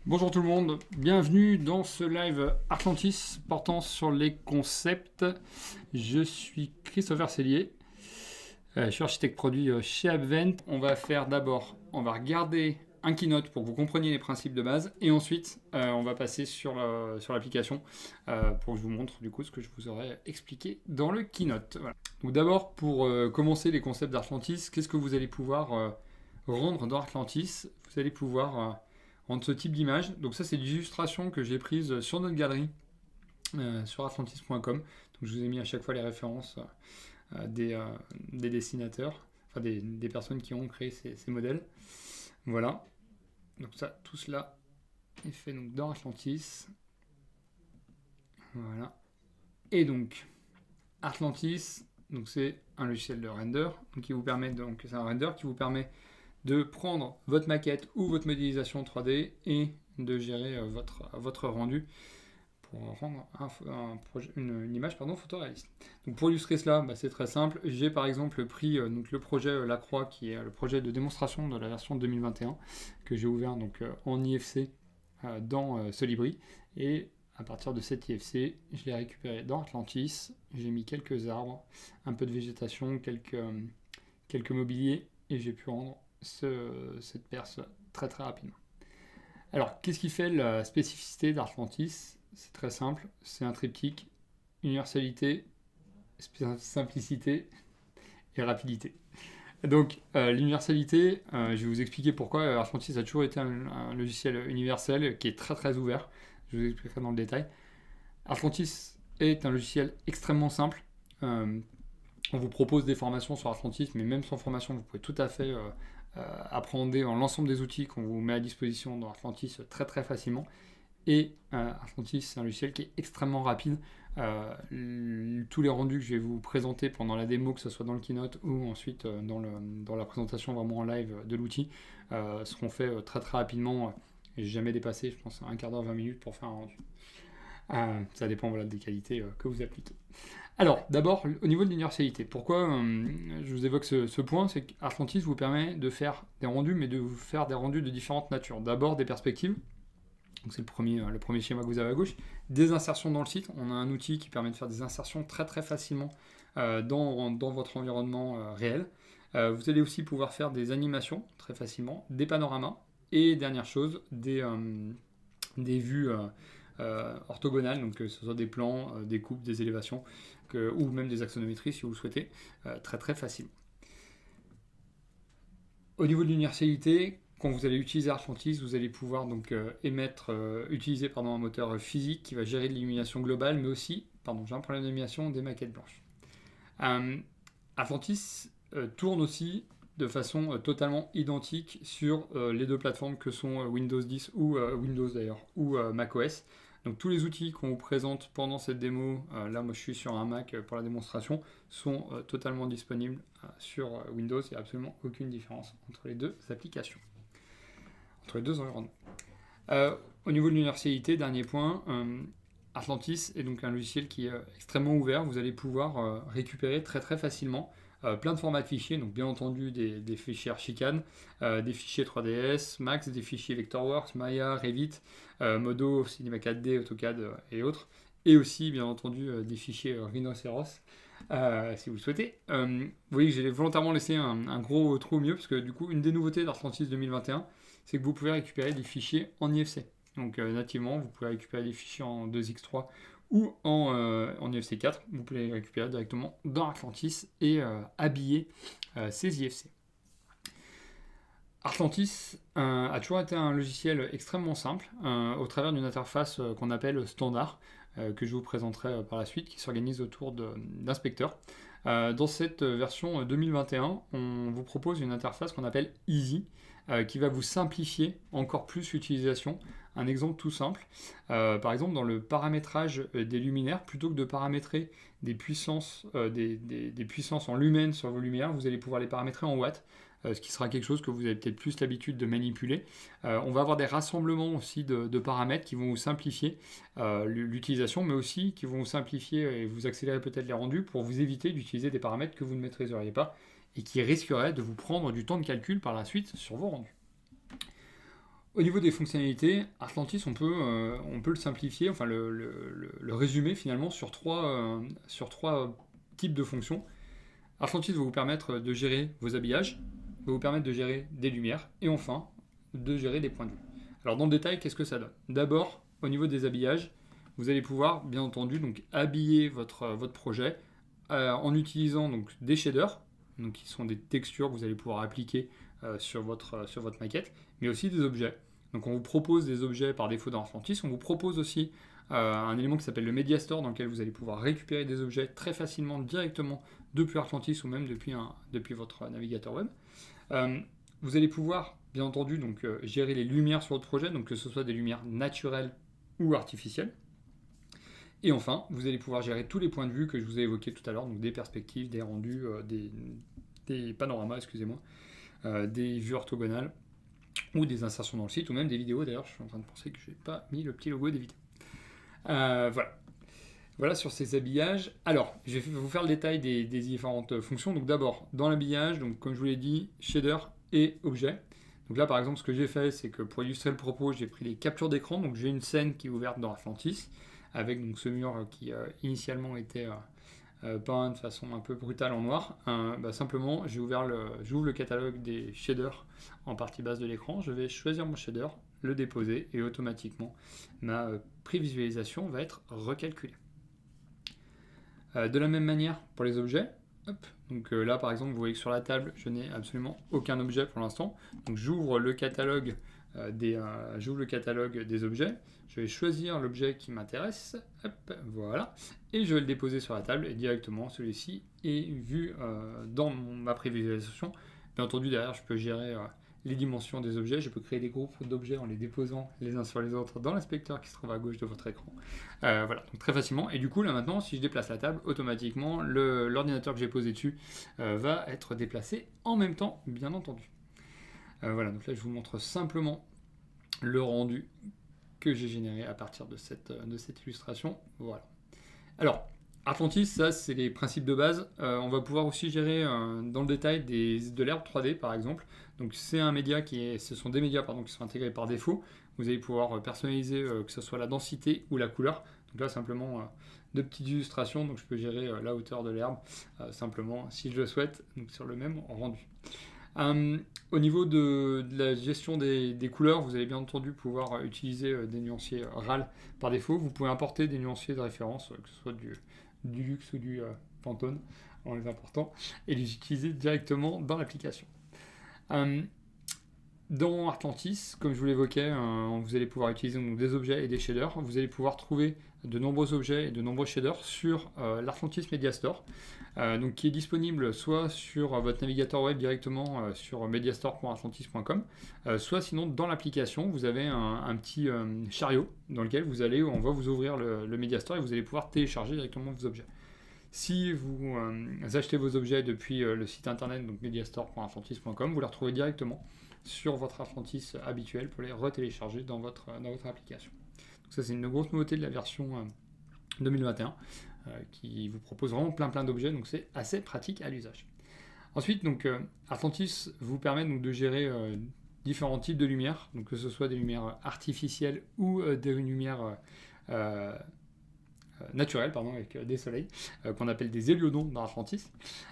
Bonjour tout le monde, bienvenue dans ce live Atlantis portant sur les concepts. Je suis Christopher Cellier, je suis architecte produit chez Advent. On va faire d'abord, on va regarder un keynote pour que vous compreniez les principes de base et ensuite on va passer sur l'application pour que je vous montre du coup ce que je vous aurais expliqué dans le keynote. Voilà. Donc d'abord pour commencer les concepts d'Atlantis, qu'est-ce que vous allez pouvoir rendre dans Atlantis? Vous allez pouvoir rendre ce type d'image. Donc ça c'est des illustrations que j'ai prises sur notre galerie sur atlantis.com. Donc je vous ai mis à chaque fois les références des dessinateurs, enfin des personnes qui ont créé ces modèles. Voilà. Donc ça, tout cela est fait donc dans Atlantis. Voilà. Et donc Atlantis, donc c'est un logiciel de render, donc c'est un render qui vous permet de prendre votre maquette ou votre modélisation 3D et de gérer votre rendu pour rendre une image photoréaliste. Donc pour illustrer cela, c'est très simple. J'ai par exemple pris donc le projet La Croix, qui est le projet de démonstration de la version 2021 que j'ai ouvert donc, en IFC dans Solibri. Et à partir de cet IFC, je l'ai récupéré dans Atlantis. J'ai mis quelques arbres, un peu de végétation, quelques mobiliers et j'ai pu rendre cette perce très très rapidement. Alors, qu'est-ce qui fait la spécificité d'Atlantis? C'est très simple, c'est un triptyque, universalité, simplicité et rapidité. Donc, l'universalité, je vais vous expliquer pourquoi Atlantis a toujours été un logiciel universel qui est très très ouvert. Je vous expliquerai dans le détail. Atlantis est un logiciel extrêmement simple. On vous propose des formations sur Atlantis, mais même sans formation, vous pouvez tout à fait appréhender l'ensemble des outils qu'on vous met à disposition dans Atlantis très très facilement. Et Atlantis, c'est un logiciel qui est extrêmement rapide. Tous les rendus que je vais vous présenter pendant la démo, que ce soit dans le keynote ou ensuite dans la présentation vraiment en live de l'outil, seront faits très très rapidement. J'ai jamais dépassé, je pense, un quart d'heure, 20 minutes pour faire un rendu. Ça dépend des qualités que vous appliquez. Alors, d'abord, au niveau de l'universalité, pourquoi je vous évoque ce point, c'est qu'Atlantis vous permet de faire des rendus, mais de vous faire des rendus de différentes natures. D'abord, des perspectives, donc c'est le premier schéma que vous avez à gauche, des insertions dans le site. On a un outil qui permet de faire des insertions très très facilement dans votre environnement réel. Vous allez aussi pouvoir faire des animations très facilement, des panoramas, et dernière chose, des vues orthogonales, donc que ce soit des plans, des coupes, des élévations, ou même des axonométries si vous le souhaitez, très très facilement. Au niveau de l'universalité, quand vous allez utiliser Atlantis, vous allez pouvoir donc utiliser un moteur physique qui va gérer de l'illumination globale, mais aussi, j'ai un problème d'animation, des maquettes blanches. Atlantis tourne aussi de façon totalement identique sur les deux plateformes que sont Windows 10 ou Windows d'ailleurs, ou macOS. Donc tous les outils qu'on vous présente pendant cette démo, là moi je suis sur un Mac pour la démonstration, sont totalement disponibles sur Windows. Il n'y a absolument aucune différence entre les deux applications, entre les deux environnements. Au niveau de l'universalité, dernier point, Atlantis est donc un logiciel qui est extrêmement ouvert. Vous allez pouvoir récupérer très très facilement plein de formats de fichiers, donc bien entendu des fichiers Archicad, des fichiers 3ds, Max, des fichiers Vectorworks, Maya, Revit, Modo, Cinema 4D, AutoCAD et autres, et aussi bien entendu des fichiers Rhinoceros, si vous le souhaitez. Vous voyez que j'ai volontairement laissé un gros trou au milieu, parce que du coup, une des nouveautés d'Atlantis 2021, c'est que vous pouvez récupérer des fichiers en IFC. Donc nativement, vous pouvez récupérer des fichiers en 2x3 ou en IFC 4, vous pouvez les récupérer directement dans Atlantis et habiller ces IFC. Atlantis a toujours été un logiciel extrêmement simple au travers d'une interface qu'on appelle standard, que je vous présenterai par la suite, qui s'organise autour d'inspecteurs. Dans cette version 2021, on vous propose une interface qu'on appelle Easy, qui va vous simplifier encore plus l'utilisation. Un exemple tout simple, par exemple dans le paramétrage des luminaires, plutôt que de paramétrer des puissances en lumens sur vos lumières, vous allez pouvoir les paramétrer en watts, ce qui sera quelque chose que vous avez peut-être plus l'habitude de manipuler. On va avoir des rassemblements aussi de paramètres qui vont vous simplifier l'utilisation, mais aussi qui vont vous simplifier et vous accélérer peut-être les rendus pour vous éviter d'utiliser des paramètres que vous ne maîtriseriez pas et qui risqueraient de vous prendre du temps de calcul par la suite sur vos rendus. Au niveau des fonctionnalités, Artlantis, on peut le simplifier, enfin le résumer finalement sur trois types de fonctions. Artlantis va vous permettre de gérer vos habillages, va vous permettre de gérer des lumières, et enfin, de gérer des points de vue. Alors dans le détail, qu'est-ce que ça donne? D'abord, au niveau des habillages, vous allez pouvoir, bien entendu, donc, habiller votre projet en utilisant donc, des shaders, donc, qui sont des textures que vous allez pouvoir appliquer sur votre maquette, mais aussi des objets. Donc on vous propose des objets par défaut dans Artlantis, on vous propose aussi un élément qui s'appelle le Media Store, dans lequel vous allez pouvoir récupérer des objets très facilement, directement depuis Artlantis ou même depuis votre navigateur web. Vous allez pouvoir, bien entendu, donc, gérer les lumières sur votre projet, donc que ce soit des lumières naturelles ou artificielles. Et enfin, vous allez pouvoir gérer tous les points de vue que je vous ai évoqués tout à l'heure, donc des perspectives, des rendus, des panoramas, excusez-moi, des vues orthogonales, ou des insertions dans le site, ou même des vidéos. D'ailleurs, je suis en train de penser que je n'ai pas mis le petit logo des vidéos. Voilà sur ces habillages. Alors, je vais vous faire le détail des différentes fonctions. Donc d'abord, dans l'habillage, donc comme je vous l'ai dit, shader et objet. Donc là, par exemple, ce que j'ai fait, c'est que pour illustrer le propos, j'ai pris les captures d'écran. Donc j'ai une scène qui est ouverte dans Artlantis, avec donc, ce mur qui initialement était peint de façon un peu brutale en noir. Simplement, j'ouvre le catalogue des shaders en partie basse de l'écran. Je vais choisir mon shader, le déposer, et automatiquement, ma prévisualisation va être recalculée. De la même manière pour les objets, donc là par exemple vous voyez que sur la table je n'ai absolument aucun objet pour l'instant, donc j'ouvre le catalogue des objets, je vais choisir l'objet qui m'intéresse, voilà, et je vais le déposer sur la table et directement celui-ci est vu dans ma prévisualisation. Bien entendu derrière je peux gérer les dimensions des objets, je peux créer des groupes d'objets en les déposant les uns sur les autres dans l'inspecteur qui se trouve à gauche de votre écran. Voilà, donc très facilement. Et du coup, là maintenant, si je déplace la table, automatiquement, l'ordinateur que j'ai posé dessus va être déplacé en même temps, bien entendu. Voilà, donc là, je vous montre simplement le rendu que j'ai généré à partir de cette illustration. Voilà. Alors, Artlantis, ça c'est les principes de base. On va pouvoir aussi gérer dans le détail de l'herbe 3D par exemple. Donc c'est un média ce sont des médias qui sont intégrés par défaut. Vous allez pouvoir personnaliser que ce soit la densité ou la couleur. Donc là simplement de petites illustrations. Donc je peux gérer la hauteur de l'herbe simplement si je le souhaite, donc sur le même rendu. Au niveau de la gestion des couleurs, vous allez bien entendu pouvoir utiliser des nuanciers RAL par défaut. Vous pouvez importer des nuanciers de référence, que ce soit du luxe ou du Pantone en les important, et les utiliser directement dans l'application. Dans Artlantis, comme je vous l'évoquais, vous allez pouvoir utiliser donc, des objets et des shaders. Vous allez pouvoir trouver de nombreux objets et de nombreux shaders sur l'Artlantis Media Store, donc, qui est disponible soit sur votre navigateur web directement sur mediastore.artlantis.com, soit sinon dans l'application, vous avez un petit chariot dans lequel on va vous ouvrir le Media Store et vous allez pouvoir télécharger directement vos objets. Si vous achetez vos objets depuis le site internet, donc mediastore.artlantis.com, vous les retrouvez directement sur votre Artlantis habituel pour les retélécharger dans votre application. Donc ça c'est une grosse nouveauté de la version 2021 qui vous propose vraiment plein d'objets, donc c'est assez pratique à l'usage. Ensuite, donc, Artlantis vous permet donc, de gérer différents types de lumière, donc que ce soit des lumières artificielles ou des lumières naturelles, avec des soleils, qu'on appelle des héliodons dans Artlantis.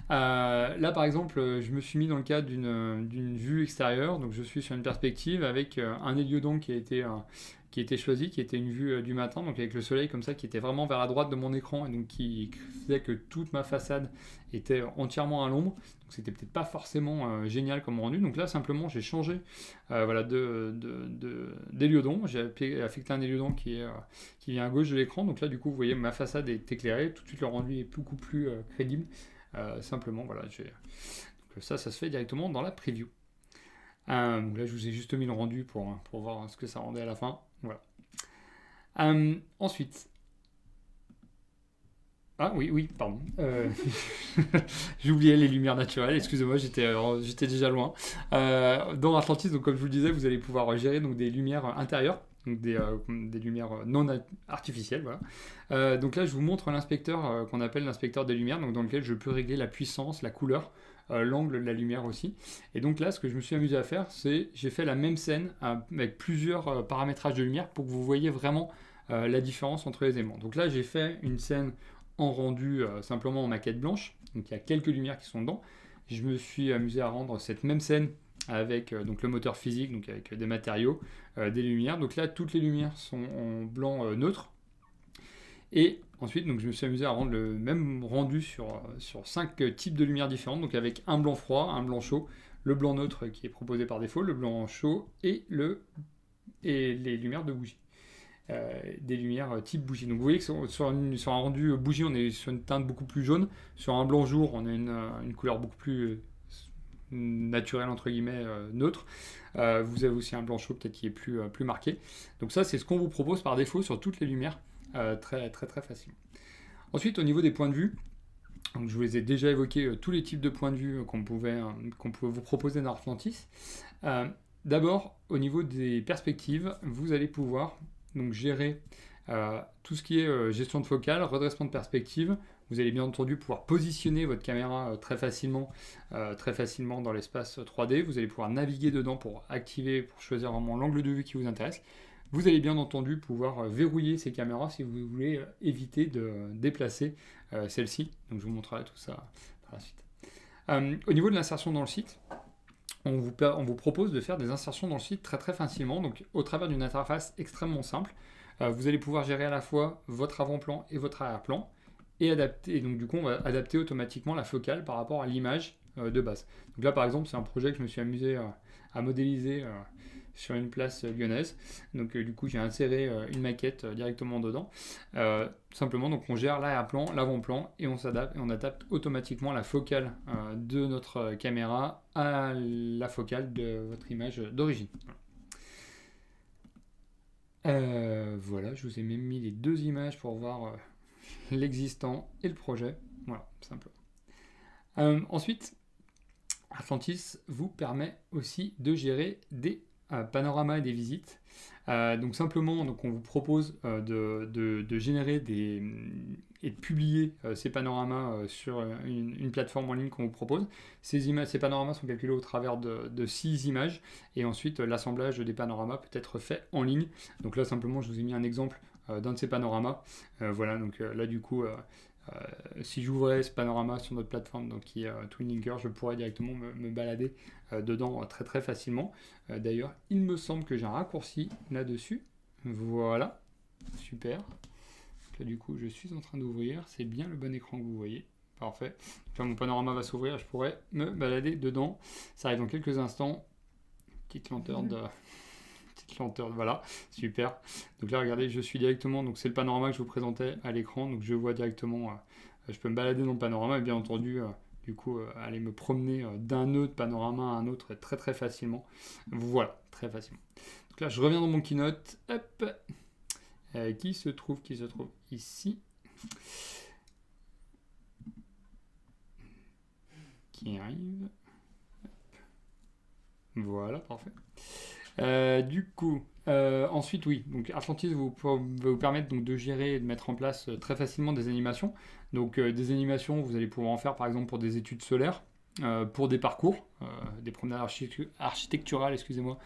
Là, par exemple, je me suis mis dans le cadre d'une vue extérieure, donc je suis sur une perspective avec un héliodon qui a été choisi, qui était une vue du matin, donc avec le soleil comme ça, qui était vraiment vers la droite de mon écran, et donc qui faisait que toute ma façade était entièrement à l'ombre. Donc c'était peut-être pas forcément génial comme rendu. Donc là, simplement, j'ai changé d'héliodon. J'ai affecté un héliodon qui vient à gauche de l'écran. Donc là, du coup, vous voyez, ma façade est éclairée. Tout de suite, le rendu est beaucoup plus crédible. Simplement, voilà. Donc ça se fait directement dans la preview. Donc là, je vous ai juste mis le rendu pour voir ce que ça rendait à la fin. Voilà. Ensuite. Ah oui, pardon. J'ai oublié les lumières naturelles, excusez-moi, j'étais déjà loin. Dans Artlantis, donc, comme je vous le disais, vous allez pouvoir gérer donc, des lumières intérieures, donc des lumières non artificielles. Voilà. Donc là, je vous montre l'inspecteur qu'on appelle l'inspecteur des lumières, donc, dans lequel je peux régler la puissance, la couleur l'angle de la lumière aussi. Et donc là, ce que je me suis amusé à faire, c'est j'ai fait la même scène avec plusieurs paramétrages de lumière pour que vous voyez vraiment la différence entre les éléments. Donc là, j'ai fait une scène en rendu simplement en maquette blanche, donc il y a quelques lumières qui sont dedans. Je me suis amusé à rendre cette même scène avec donc le moteur physique, donc avec des matériaux, des lumières. Donc là, toutes les lumières sont en blanc neutre. Et ensuite, donc, je me suis amusé à rendre le même rendu sur 5 types de lumières différentes, donc avec un blanc froid, un blanc chaud, le blanc neutre qui est proposé par défaut, le blanc chaud et les lumières de bougie. Des lumières type bougie. Donc vous voyez que sur un rendu bougie, on est sur une teinte beaucoup plus jaune. Sur un blanc jour, on a une couleur beaucoup plus naturelle, entre guillemets, neutre. Vous avez aussi un blanc chaud peut-être qui est plus marqué. Donc ça, c'est ce qu'on vous propose par défaut sur toutes les lumières, très très très facilement. Ensuite, au niveau des points de vue, donc je vous les ai déjà évoqués, tous les types de points de vue qu'on pouvait vous proposer dans Artlantis. D'abord, au niveau des perspectives, vous allez pouvoir donc gérer tout ce qui est gestion de focale, redressement de perspective. Vous allez bien entendu pouvoir positionner votre caméra très facilement dans l'espace 3D. Vous allez pouvoir naviguer dedans pour choisir vraiment l'angle de vue qui vous intéresse. Vous allez bien entendu pouvoir verrouiller ces caméras si vous voulez éviter de déplacer celle-ci. Donc je vous montrerai tout ça par la suite. Au niveau de l'insertion dans le site, on vous propose de faire des insertions dans le site très très facilement, donc au travers d'une interface extrêmement simple. Vous allez pouvoir gérer à la fois votre avant-plan et votre arrière-plan et adapter. Et donc du coup, on va adapter automatiquement la focale par rapport à l'image de base. Donc là, par exemple, c'est un projet que je me suis amusé à modéliser sur une place lyonnaise. Donc du coup, j'ai inséré une maquette directement dedans. Simplement, donc on gère l'arrière-plan, l'avant-plan et on adapte automatiquement la focale de notre caméra à la focale de votre image d'origine. Voilà, je vous ai même mis les deux images pour voir l'existant et le projet. Voilà, simplement. Ensuite, Artlantis vous permet aussi de gérer des panoramas et des visites. Donc simplement, donc on vous propose de générer et de publier ces panoramas sur une plateforme en ligne qu'on vous propose. Ces panoramas sont calculés au travers de 6 images et ensuite l'assemblage des panoramas peut être fait en ligne. Donc là simplement, je vous ai mis un exemple d'un de ces panoramas. Voilà, donc là du coup, si j'ouvrais ce panorama sur notre plateforme, donc qui est TwinLinker, je pourrais directement me balader dedans très très facilement. D'ailleurs, il me semble que j'ai un raccourci là-dessus. Voilà, super. Donc là, du coup, je suis en train d'ouvrir. C'est bien le bon écran que vous voyez. Parfait. Donc là, mon panorama va s'ouvrir. Je pourrais me balader dedans. Ça arrive dans quelques instants. Petite lenteur, voilà, super. Donc là, regardez, je suis directement, donc c'est le panorama que je vous présentais à l'écran, donc je vois directement, je peux me balader dans le panorama et bien entendu, du coup, aller me promener d'un autre panorama à un autre très très facilement. Voilà, très facilement. Donc là, je reviens dans mon keynote, hop, qui se trouve ici, qui arrive, hop. Voilà, parfait. Du coup, ensuite, oui, donc Artlantis va vous permettre donc, de gérer et de mettre en place très facilement des animations. Donc, des animations, vous allez pouvoir en faire par exemple pour des études solaires, pour des parcours, des promenades architecturales, excusez-moi,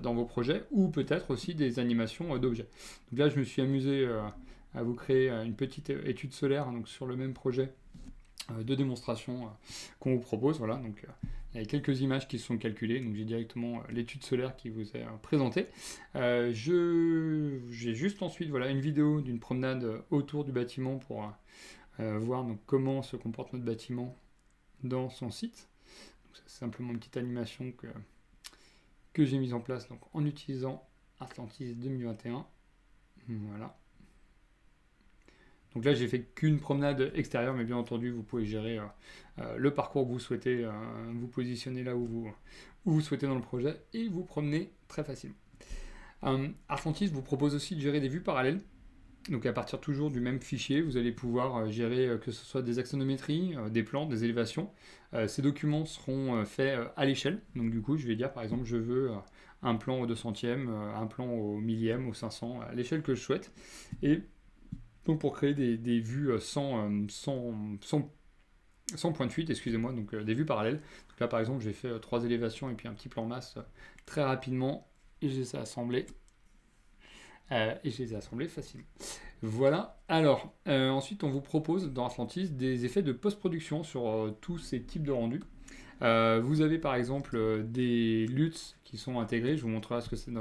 dans vos projets, ou peut-être aussi des animations d'objets. Donc là, je me suis amusé à vous créer une petite étude solaire donc, sur le même projet de démonstration qu'on vous propose. Voilà, donc il y a quelques images qui sont calculées, donc j'ai directement l'étude solaire qui vous est présentée. J'ai juste ensuite voilà, une vidéo d'une promenade autour du bâtiment pour voir donc, comment se comporte notre bâtiment dans son site. C'est simplement une petite animation que j'ai mise en place donc, en utilisant Artlantis 2021. Voilà. Donc là, j'ai fait qu'une promenade extérieure, mais bien entendu, vous pouvez gérer le parcours que vous souhaitez, vous positionner là où vous souhaitez dans le projet et vous promener très facilement. Artlantis vous propose aussi de gérer des vues parallèles. Donc à partir toujours du même fichier, vous allez pouvoir gérer que ce soit des axonométries, des plans, des élévations. Ces documents seront faits à l'échelle. Donc du coup, je vais dire par exemple, je veux un plan au 200e, un plan au 1000e, au 500, à l'échelle que je souhaite. Et donc pour créer des vues sans sans point de fuite, excusez-moi, donc des vues parallèles. Donc là, par exemple, j'ai fait 3 élévations et puis un petit plan masse très rapidement, et je les ai assemblés. Facilement. Voilà. Alors, ensuite, on vous propose dans Atlantis des effets de post-production sur tous ces types de rendus. Vous avez par exemple des LUTs qui sont intégrés, je vous montrerai ce que c'est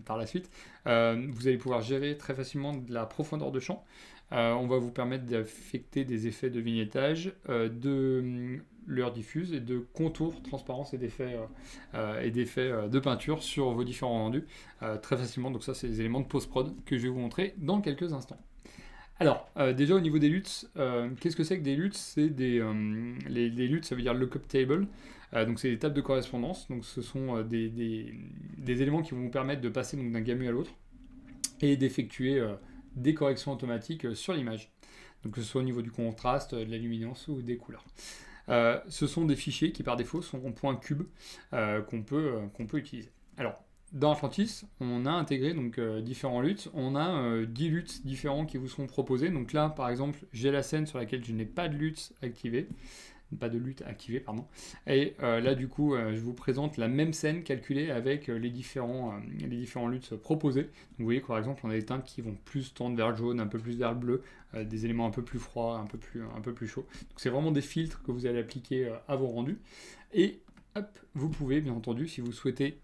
par la suite. Vous allez pouvoir gérer très facilement de la profondeur de champ. On va vous permettre d'affecter des effets de vignettage, de lueur diffuse et de contours, transparence et d'effets de peinture sur vos différents rendus très facilement. Donc ça, c'est des éléments de post-prod que je vais vous montrer dans quelques instants. Alors, déjà au niveau des LUTs, qu'est-ce que c'est que des LUTs? C'est les LUTs, ça veut dire lookup table. Donc c'est des tables de correspondance. Donc ce sont des éléments qui vont vous permettre de passer donc, d'un gamu à l'autre et d'effectuer des corrections automatiques sur l'image. Donc que ce soit au niveau du contraste, de la luminance ou des couleurs. Ce sont des fichiers qui par défaut sont en point cube qu'on peut utiliser. Alors, dans Atlantis, on a intégré donc, différents LUTs. On a 10 LUTs différents qui vous seront proposés. Donc là, par exemple, j'ai la scène sur laquelle je n'ai pas de LUTs activés. Pas de LUT activé, pardon. Et là, du coup, je vous présente la même scène calculée avec les différents LUTs proposés. Donc, vous voyez, par exemple, on a des teintes qui vont plus tendre vers le jaune, un peu plus vers le bleu, des éléments un peu plus froids, un peu plus chauds. Donc, c'est vraiment des filtres que vous allez appliquer à vos rendus. Et hop, vous pouvez, bien entendu, si vous souhaitez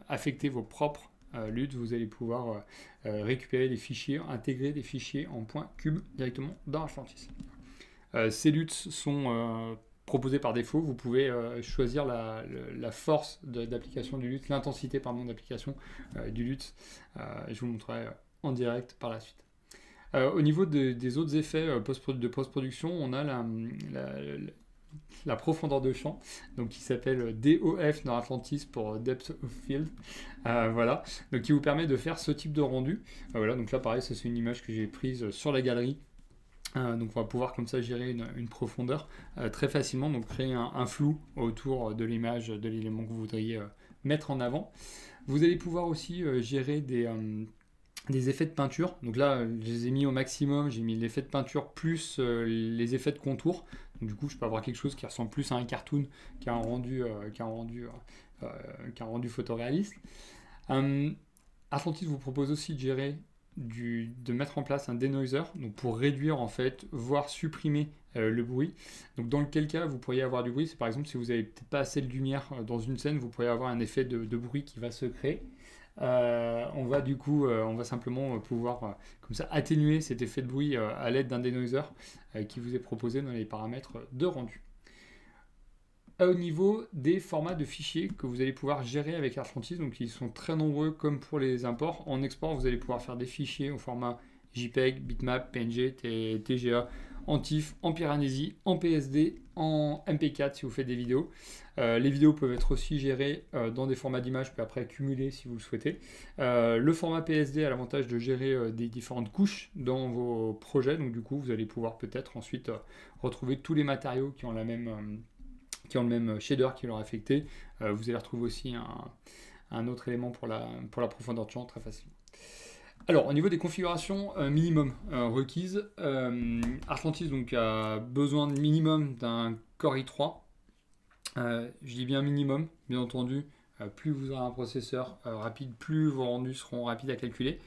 affecter vos propres LUT, vous allez pouvoir récupérer des fichiers, intégrer des fichiers en point cube directement dans Atlantis. Ces LUTs sont proposés par défaut. Vous pouvez choisir la force d'application du LUT, l'intensité d'application du LUT. Je vous montrerai en direct par la suite. Au niveau des autres effets de post-production, on a la profondeur de champ, donc qui s'appelle DOF dans Atlantis pour Depth of Field, voilà, donc qui vous permet de faire ce type de rendu. Voilà, donc là pareil, ça c'est une image que j'ai prise sur la galerie. Donc on va pouvoir comme ça gérer une profondeur très facilement, donc créer un flou autour de l'image, de l'élément que vous voudriez mettre en avant. Vous allez pouvoir aussi gérer des effets de peinture. Donc là, je les ai mis au maximum, j'ai mis l'effet de peinture plus les effets de contour. Donc du coup, je peux avoir quelque chose qui ressemble plus à un cartoon qu'un rendu photoréaliste. Atlantis vous propose aussi de gérer de mettre en place un denoiser, donc pour réduire en fait, voire supprimer le bruit. Donc dans quel cas vous pourriez avoir du bruit, c'est par exemple si vous n'avez peut-être pas assez de lumière dans une scène, vous pourriez avoir un effet de bruit qui va se créer. On va simplement pouvoir comme ça atténuer cet effet de bruit à l'aide d'un denoiser qui vous est proposé dans les paramètres de rendu. Au niveau des formats de fichiers que vous allez pouvoir gérer avec Atlantis, donc ils sont très nombreux comme pour les imports. En export, vous allez pouvoir faire des fichiers au format JPEG, bitmap, PNG, TGA, en TIFF, en Piranesi, en PSD, en MP4 si vous faites des vidéos. Les vidéos peuvent être aussi gérées dans des formats d'images, puis après accumulées si vous le souhaitez. Le format PSD a l'avantage de gérer des différentes couches dans vos projets, donc du coup vous allez pouvoir peut-être ensuite retrouver tous les matériaux qui ont le même shader qui leur affecté. Vous allez retrouver aussi un autre élément pour la profondeur de champ très facilement. Alors, au niveau des configurations minimum requises, Atlantis donc, a besoin de minimum d'un Core i3. Je dis bien minimum, bien entendu. Plus vous aurez un processeur rapide, plus vos rendus seront rapides à calculer.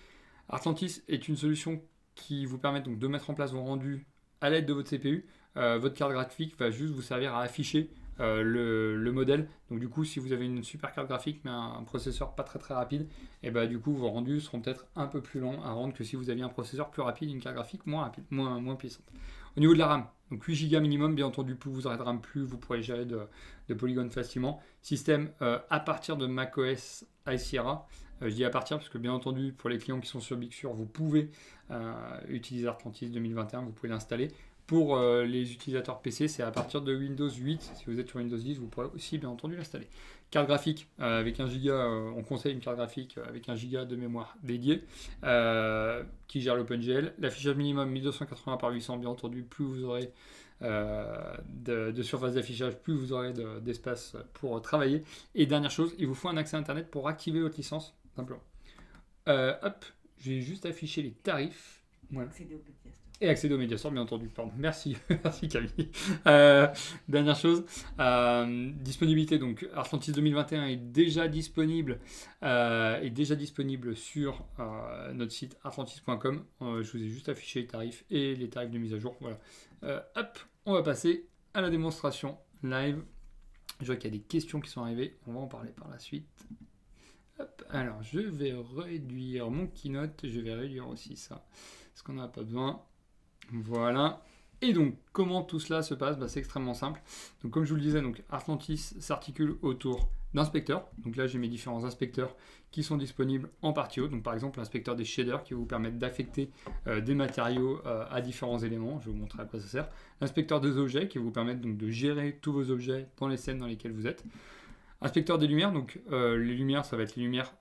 Atlantis est une solution qui vous permet donc de mettre en place vos rendus à l'aide de votre CPU. Votre carte graphique va juste vous servir à afficher le modèle. Donc du coup, si vous avez une super carte graphique mais un processeur pas très rapide, et bah du coup vos rendus seront peut-être un peu plus longs à rendre que si vous aviez un processeur plus rapide et une carte graphique moins rapide, moins puissante. Au niveau de la RAM, donc 8 Go minimum, bien entendu, plus vous aurez de RAM, plus vous pourrez gérer de polygones facilement. Système à partir de macOS High Sierra. Je dis à partir parce que bien entendu, pour les clients qui sont sur Big Sur, vous pouvez utiliser Atlantis 2021, vous pouvez l'installer. Pour les utilisateurs PC, c'est à partir de Windows 8. Si vous êtes sur Windows 10, vous pourrez aussi bien entendu l'installer. Carte graphique avec 1 Go, on conseille une carte graphique avec 1 Go de mémoire dédiée qui gère l'OpenGL. L'affichage minimum 1280 par 800, bien entendu, plus vous aurez de surface d'affichage, plus vous aurez d'espace pour travailler. Et dernière chose, il vous faut un accès Internet pour activer votre licence, simplement. Hop, je vais juste afficher les tarifs. Voilà. Et accéder au Mediasort, bien entendu. Pardon. Merci, merci Camille. Dernière chose, disponibilité. Donc, Artlantis 2021 est déjà disponible sur notre site artlantis.com. Je vous ai juste affiché les tarifs et les tarifs de mise à jour. Voilà. Hop, on va passer à la démonstration live. Je vois qu'il y a des questions qui sont arrivées. On va en parler par la suite. Hop, alors, je vais réduire mon keynote. Je vais réduire aussi ça. Parce qu'on n'en a pas besoin. Voilà. Et donc, comment tout cela se passe? C'est extrêmement simple. Donc, comme je vous le disais, donc, Artlantis s'articule autour d'inspecteurs. Donc là, j'ai mes différents inspecteurs qui sont disponibles en partie haute. Donc, par exemple, l'inspecteur des shaders qui va vous permettre d'affecter des matériaux à différents éléments. Je vais vous montrer à quoi ça sert. L'inspecteur des objets qui va vous permettre donc, de gérer tous vos objets dans les scènes dans lesquelles vous êtes. Inspecteur des lumières, donc les lumières, ça va être les lumières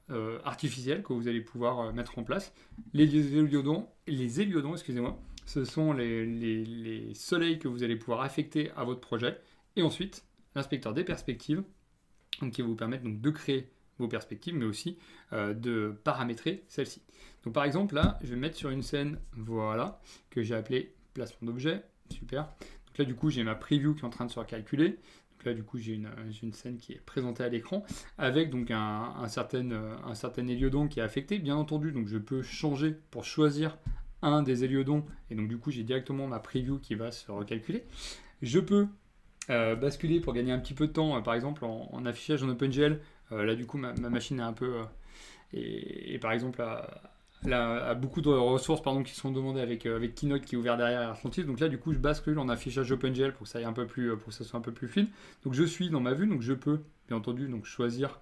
artificielles que vous allez pouvoir mettre en place. Les héliodons, excusez-moi, ce sont les soleils que vous allez pouvoir affecter à votre projet. Et ensuite, l'inspecteur des perspectives, donc, qui va vous permettre donc, de créer vos perspectives, mais aussi de paramétrer celles-ci. Donc par exemple, là, je vais mettre sur une scène, voilà, que j'ai appelée placement d'objet. Super. Donc là, du coup, j'ai ma preview qui est en train de se recalculer. Donc là, du coup, j'ai une scène qui est présentée à l'écran avec donc un certain héliodon qui est affecté. Bien entendu, donc je peux changer pour choisir un des héliodons et donc du coup, j'ai directement ma preview qui va se recalculer. Je peux basculer pour gagner un petit peu de temps, par exemple en affichage en OpenGL. Là, du coup, ma machine est un peu et par exemple a beaucoup de ressources qui sont demandées avec Keynote qui est ouvert derrière Artlantis. Donc là, du coup, je bascule en affichage OpenGL pour que ça soit un peu plus fluide. Donc je suis dans ma vue, donc je peux bien entendu donc choisir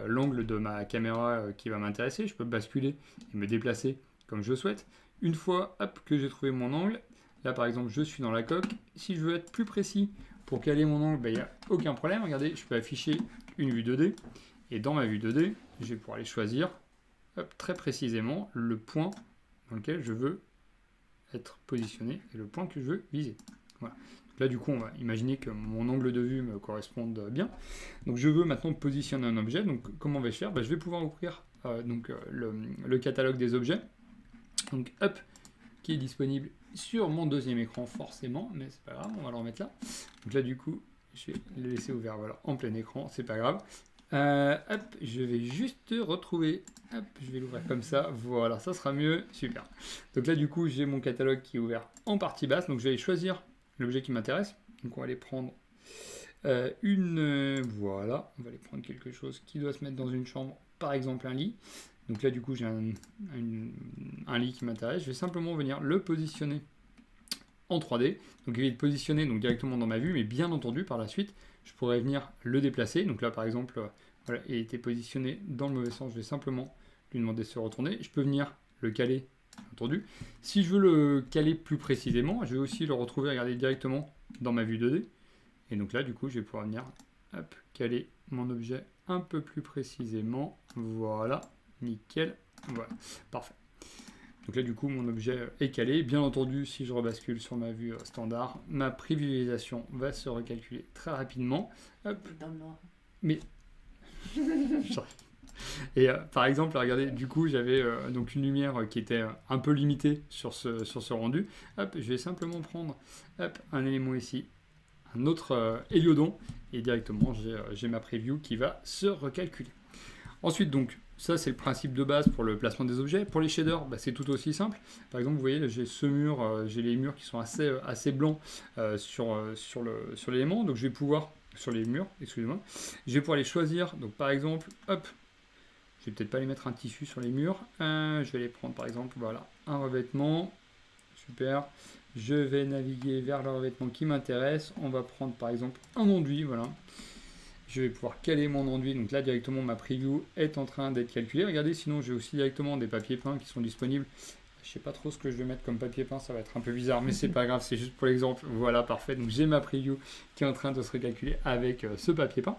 l'angle de ma caméra qui va m'intéresser. Je peux basculer et me déplacer comme je souhaite. Une fois que j'ai trouvé mon angle, là par exemple, je suis dans la coque. Si je veux être plus précis pour caler mon angle, il n'y a aucun problème. Regardez, je peux afficher une vue 2D. Et dans ma vue 2D, je vais pouvoir aller choisir très précisément le point dans lequel je veux être positionné et le point que je veux viser. Voilà. Donc là, du coup, on va imaginer que mon angle de vue me corresponde bien. Donc, je veux maintenant positionner un objet. Donc, comment vais-je faire? Je vais pouvoir ouvrir le catalogue des objets. Donc, qui est disponible sur mon deuxième écran, forcément, mais c'est pas grave, on va le remettre là. Donc là, du coup, je vais le laisser ouvert en plein écran, c'est pas grave. Je vais juste retrouver, je vais l'ouvrir comme ça, voilà, ça sera mieux, super. Donc là, du coup, j'ai mon catalogue qui est ouvert en partie basse, donc je vais aller choisir l'objet qui m'intéresse. Donc on va aller prendre voilà, on va aller prendre quelque chose qui doit se mettre dans une chambre, par exemple un lit. Donc là, du coup, j'ai un lit qui m'intéresse, je vais simplement venir le positionner en 3D, donc il va être positionné donc, directement dans ma vue, mais bien entendu, par la suite, je pourrais venir le déplacer. Donc là, par exemple, voilà, il était positionné dans le mauvais sens. Je vais simplement lui demander de se retourner. Je peux venir le caler, bien entendu. Si je veux le caler plus précisément, je vais aussi le retrouver, regardez, directement dans ma vue 2D. Et donc là, du coup, je vais pouvoir venir caler mon objet un peu plus précisément. Voilà, nickel. Voilà, parfait. Donc là, du coup, mon objet est calé. Bien entendu, si je rebascule sur ma vue standard, ma prévisualisation va se recalculer très rapidement. Hop. Dans le noir. Mais... Et par exemple, regardez, du coup, j'avais donc une lumière qui était un peu limitée sur ce rendu. Hop, je vais simplement prendre un élément ici, un autre héliodon, et directement, j'ai ma preview qui va se recalculer. Ensuite, donc, ça, c'est le principe de base pour le placement des objets. Pour les shaders, c'est tout aussi simple. Par exemple, vous voyez, là, j'ai ce mur, j'ai les murs qui sont assez blancs sur l'élément. Donc, je vais pouvoir, sur les murs, excusez-moi, je vais pouvoir les choisir. Donc, par exemple, hop, je vais peut-être pas les mettre un tissu sur les murs. Je vais les prendre, par exemple, voilà, un revêtement. Super. Je vais naviguer vers le revêtement qui m'intéresse. On va prendre, par exemple, un enduit, voilà. Je vais pouvoir caler mon enduit. Donc là, directement, ma preview est en train d'être calculée. Regardez, sinon, j'ai aussi directement des papiers peints qui sont disponibles. Je ne sais pas trop ce que je vais mettre comme papier peint. Ça va être un peu bizarre, mais c'est pas grave. C'est juste pour l'exemple. Voilà, parfait. Donc, j'ai ma preview qui est en train de se recalculer avec ce papier peint.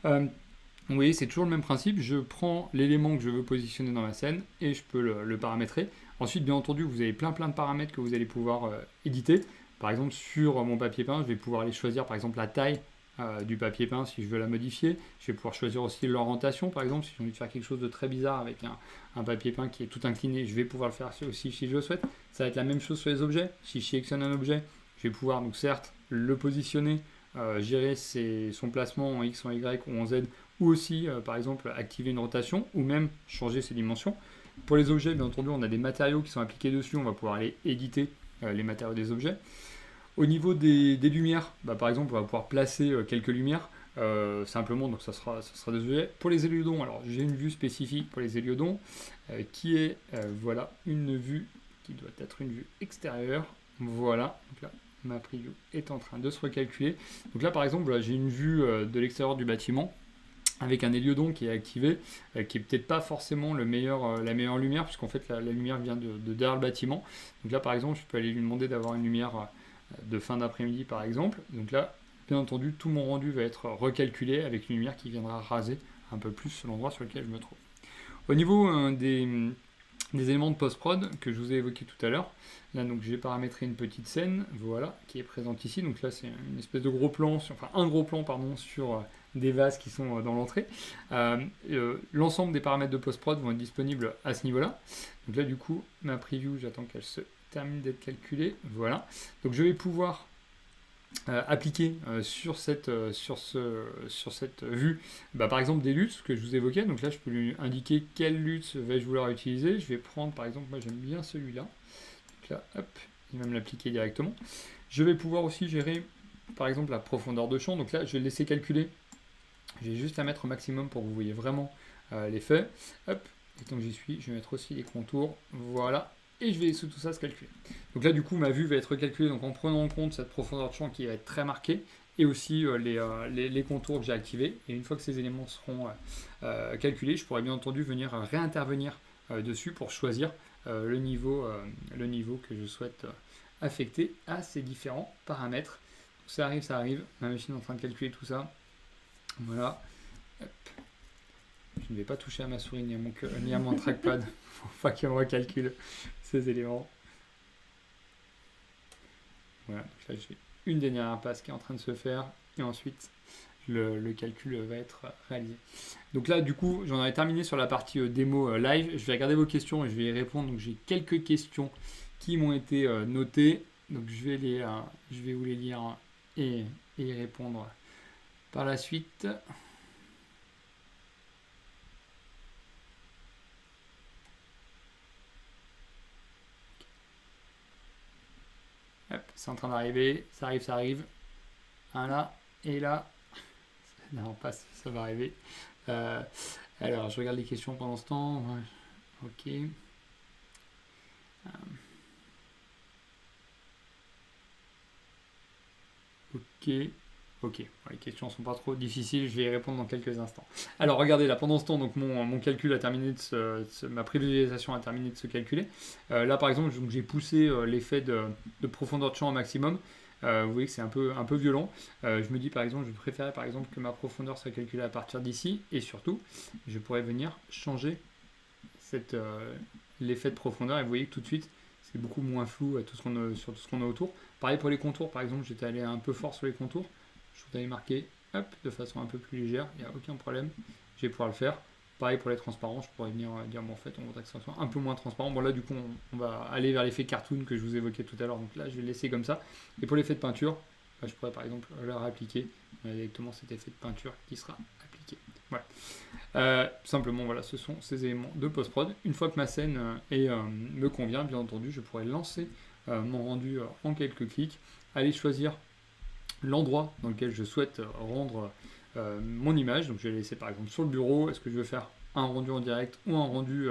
Vous voyez, c'est toujours le même principe. Je prends l'élément que je veux positionner dans ma scène et je peux le paramétrer. Ensuite, bien entendu, vous avez plein de paramètres que vous allez pouvoir éditer. Par exemple, sur mon papier peint, je vais pouvoir aller choisir, par exemple, la taille du papier peint si je veux la modifier. Je vais pouvoir choisir aussi l'orientation, par exemple, si j'ai envie de faire quelque chose de très bizarre avec un papier peint qui est tout incliné, je vais pouvoir le faire aussi si je le souhaite. Ça va être la même chose sur les objets. Si je sélectionne un objet, je vais pouvoir donc certes le positionner, gérer son placement en X, en Y ou en Z, ou aussi par exemple activer une rotation ou même changer ses dimensions. Pour les objets, bien entendu, on a des matériaux qui sont appliqués dessus, on va pouvoir aller éditer les matériaux des objets. Au niveau des lumières, par exemple, on va pouvoir placer quelques lumières simplement, donc ça sera des objets. Pour les héliodons, alors j'ai une vue spécifique pour les héliodons qui est, voilà, une vue qui doit être une vue extérieure. Voilà, donc là, ma preview est en train de se recalculer. Donc là, par exemple, j'ai une vue de l'extérieur du bâtiment avec un héliodon qui est activé, qui est peut-être pas forcément la meilleure lumière, puisqu'en fait la lumière vient de derrière le bâtiment. Donc là, par exemple, je peux aller lui demander d'avoir une lumière de fin d'après-midi, par exemple. Donc là, bien entendu, tout mon rendu va être recalculé avec une lumière qui viendra raser un peu plus l'endroit sur lequel je me trouve. Au niveau des éléments de post-prod que je vous ai évoqués tout à l'heure, là donc j'ai paramétré une petite scène, voilà, qui est présente ici. Donc là c'est une espèce de gros plan, un gros plan pardon, sur des vases qui sont dans l'entrée. L'ensemble des paramètres de post-prod vont être disponibles à ce niveau-là. Donc là du coup, ma preview, j'attends qu'elle se termine d'être calculée, voilà. Donc je vais pouvoir appliquer sur cette vue, par exemple des luttes que je vous évoquais. Donc là, je peux lui indiquer quelle lutte vais-je vouloir utiliser. Je vais prendre, par exemple, moi j'aime bien celui-là. Donc là, hop, il va me l'appliquer directement. Je vais pouvoir aussi gérer, par exemple, la profondeur de champ. Donc là, je vais le laisser calculer. Je vais juste la mettre au maximum pour que vous voyez vraiment l'effet. Hop, et tant que j'y suis, je vais mettre aussi les contours. Voilà. Et je vais laisser tout ça se calculer. Donc là, du coup, ma vue va être recalculée donc en prenant en compte cette profondeur de champ qui va être très marquée et aussi les contours que j'ai activés. Et une fois que ces éléments seront calculés, je pourrai bien entendu venir réintervenir dessus pour choisir le niveau que je souhaite affecter à ces différents paramètres. Donc ça arrive. Ma machine est en train de calculer tout ça. Voilà. Hop. Je ne vais pas toucher à ma souris ni à mon trackpad pour pas qu'il me recalcule ces éléments. Voilà, donc là j'ai une dernière passe qui est en train de se faire et ensuite le calcul va être réalisé. Donc là du coup j'en ai terminé sur la partie démo live. Je vais regarder vos questions et je vais y répondre. Donc j'ai quelques questions qui m'ont été notées. Donc je vais vous les lire et y répondre par la suite. C'est en train d'arriver, ça arrive. Voilà, et là, non, passe, ça va arriver. Alors, je regarde les questions pendant ce temps. Ouais. Ok. Ok, les questions ne sont pas trop difficiles, je vais y répondre dans quelques instants. Alors regardez là, pendant ce temps, donc mon calcul a terminé ma prévisualisation a terminé de se calculer. Là par exemple, j'ai poussé l'effet de profondeur de champ au maximum. Vous voyez que c'est un peu violent. Je me dis par exemple, je préférais par exemple que ma profondeur soit calculée à partir d'ici, et surtout, je pourrais venir changer l'effet de profondeur, et vous voyez que tout de suite, c'est beaucoup moins flou sur tout ce qu'on a autour. Pareil pour les contours, par exemple, j'étais allé un peu fort sur les contours. Je vous avais marqué de façon un peu plus légère, il n'y a aucun problème, je vais pouvoir le faire. Pareil pour les transparents, je pourrais venir dire bon en fait on voudrait que ça soit un peu moins transparent. Bon là du coup on va aller vers l'effet cartoon que je vous évoquais tout à l'heure, donc là je vais le laisser comme ça. Et pour l'effet de peinture, je pourrais par exemple leur appliquer directement cet effet de peinture qui sera appliqué. Voilà. Simplement voilà, ce sont ces éléments de post-prod. Une fois que ma scène me convient, bien entendu, je pourrais lancer mon rendu en quelques clics, aller choisir l'endroit dans lequel je souhaite rendre mon image. Donc je vais laisser par exemple sur le bureau. Est-ce que je veux faire un rendu en direct ou un rendu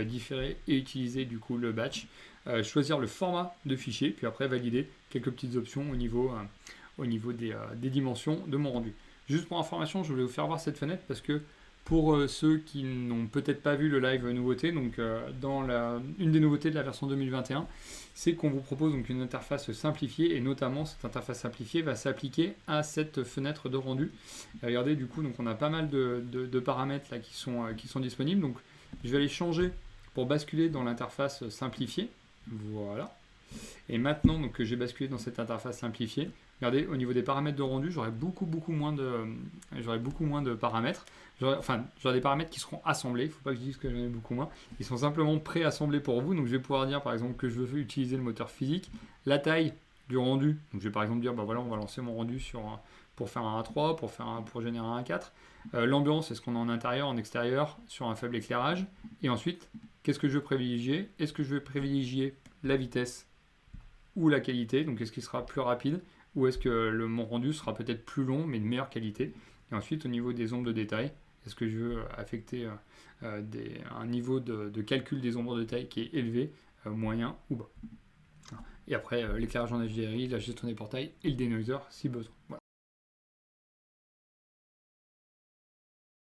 différé et utiliser du coup le batch. Choisir le format de fichier, puis après valider quelques petites options au niveau des dimensions de mon rendu. Juste pour information, je voulais vous faire voir cette fenêtre parce que pour ceux qui n'ont peut-être pas vu le live nouveauté, donc dans une des nouveautés de la version 2021, c'est qu'on vous propose donc une interface simplifiée, et notamment cette interface simplifiée va s'appliquer à cette fenêtre de rendu. Regardez, du coup, donc on a pas mal de paramètres là qui sont disponibles. Donc je vais aller changer pour basculer dans l'interface simplifiée. Voilà. Et maintenant donc, que j'ai basculé dans cette interface simplifiée, regardez, au niveau des paramètres de rendu, j'aurai beaucoup moins de paramètres. J'aurai des paramètres qui seront assemblés. Il ne faut pas que je dise que j'en ai beaucoup moins. Ils sont simplement pré-assemblés pour vous. Donc je vais pouvoir dire par exemple que je veux utiliser le moteur physique, la taille du rendu. Donc je vais par exemple dire, bah voilà, on va lancer mon rendu pour faire un A3, pour générer un A4. L'ambiance, est-ce qu'on est en intérieur, en extérieur, sur un faible éclairage. Et ensuite, qu'est-ce que je veux privilégier? Est-ce que je veux privilégier la vitesse ou la qualité? Donc est-ce qu'il sera plus rapide? Ou est-ce que mon rendu sera peut-être plus long mais de meilleure qualité? Et ensuite, au niveau des ombres de détail, est-ce que je veux affecter un niveau de calcul des ombres de détail qui est élevé, moyen ou bas? Et après, l'éclairage en HDRI, la gestion des portails et le denoiser si besoin. Voilà.